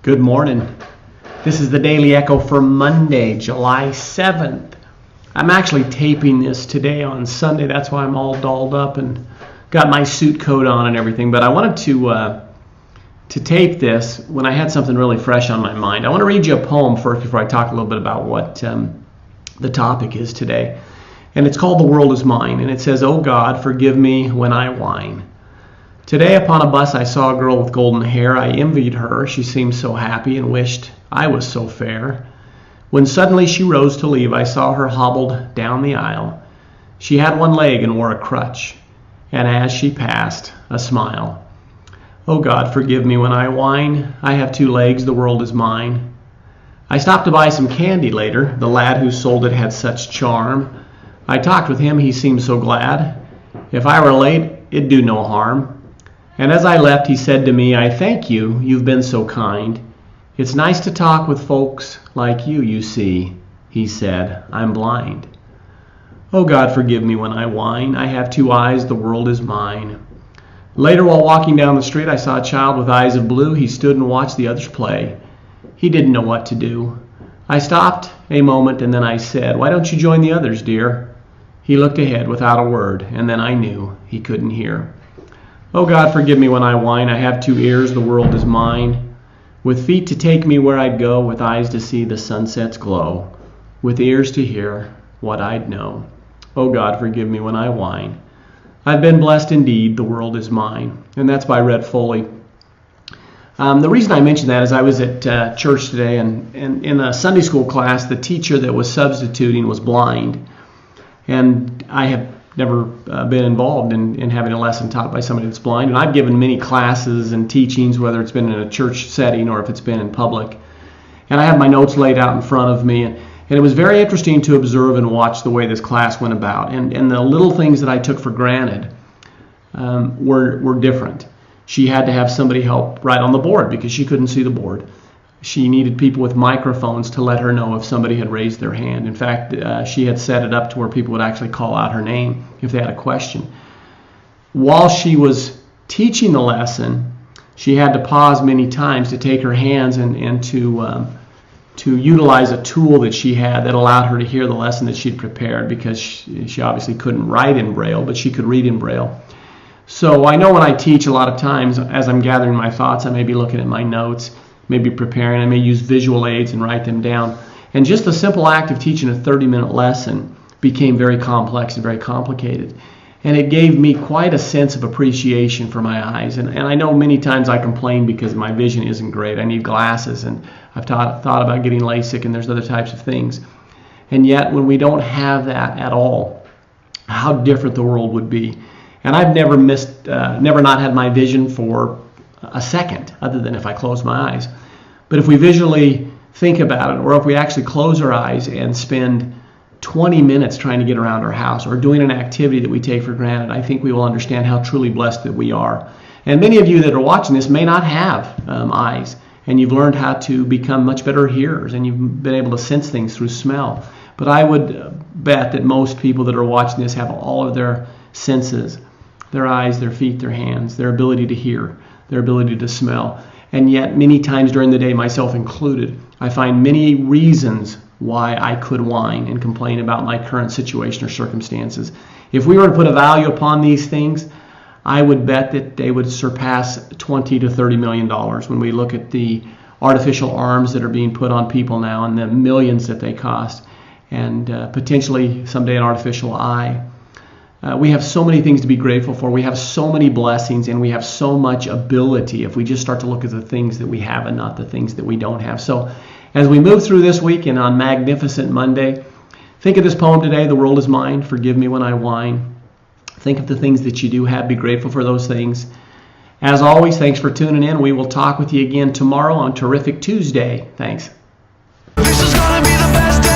Good morning. This is the Daily Echo for Monday, July 7th. I'm actually taping this today on Sunday. That's why I'm all dolled up and got my suit coat on and everything. But I wanted to tape this when I had something really fresh on my mind. I want to read you a poem first before I talk a little bit about what the topic is today. And it's called The World Is Mine. And it says, "Oh God, forgive me when I whine. Today upon a bus I saw a girl with golden hair. I envied her. She seemed so happy and wished I was so fair. When suddenly she rose to leave, I saw her hobbled down the aisle. She had one leg and wore a crutch, and as she passed, a smile. Oh God, forgive me when I whine. I have two legs, the world is mine. I stopped to buy some candy later. The lad who sold it had such charm. I talked with him, he seemed so glad. If I were late, it'd do no harm. And as I left, he said to me, I thank you, you've been so kind. It's nice to talk with folks like you see. He said, I'm blind. Oh God, forgive me when I whine. I have two eyes, the world is mine. Later, while walking down the street, I saw a child with eyes of blue. He stood and watched the others play. He didn't know what to do. I stopped a moment and then I said, why don't you join the others, dear? He looked ahead without a word, and then I knew he couldn't hear. Oh God, forgive me when I whine. I have two ears, the world is mine. With feet to take me where I'd go, with eyes to see the sunset's glow, with ears to hear what I'd know. Oh God, forgive me when I whine. I've been blessed indeed, the world is mine. And that's by Red Foley. The reason I mention that is I was at church today, and in a Sunday school class, the teacher that was substituting was blind. And I have never been involved in having a lesson taught by somebody that's blind. And I've given many classes and teachings, whether it's been in a church setting or if it's been in public. And I have my notes laid out in front of me. And it was very interesting to observe and watch the way this class went about. And the little things that I took for granted were different. She had to have somebody help write on the board because she couldn't see the board. She needed people with microphones to let her know if somebody had raised their hand. In fact, she had set it up to where people would actually call out her name if they had a question. While she was teaching the lesson, she had to pause many times to take her hands and to utilize a tool that she had that allowed her to hear the lesson that she'd prepared, because she obviously couldn't write in Braille, but she could read in Braille. So I know when I teach, a lot of times as I'm gathering my thoughts, I may be looking at my notes, maybe preparing. I may use visual aids and write them down. And just the simple act of teaching a 30-minute lesson became very complex and very complicated. And it gave me quite a sense of appreciation for my eyes. And I know many times I complain because my vision isn't great. I need glasses, and I've thought about getting LASIK, and there's other types of things. And yet when we don't have that at all, how different the world would be. And I've never not had my vision for a second, other than if I close my eyes. But if we visually think about it, or if we actually close our eyes and spend 20 minutes trying to get around our house or doing an activity that we take for granted, I think we will understand how truly blessed that we are. And many of you that are watching this may not have eyes, and you've learned how to become much better hearers, and you've been able to sense things through smell. But I would bet that most people that are watching this have all of their senses, their eyes, their feet, their hands, their ability to hear, their ability to smell. And yet many times during the day, myself included, I find many reasons why I could whine and complain about my current situation or circumstances. If we were to put a value upon these things, I would bet that they would surpass $20 to $30 million when we look at the artificial arms that are being put on people now and the millions that they cost, and potentially someday an artificial eye. We have so many things to be grateful for. We have so many blessings, and we have so much ability if we just start to look at the things that we have and not the things that we don't have. So as we move through this week and on Magnificent Monday, think of this poem today, The World Is Mine, Forgive Me When I Whine. Think of the things that you do have. Be grateful for those things. As always, thanks for tuning in. We will talk with you again tomorrow on Terrific Tuesday. Thanks. This is gonna be the best day.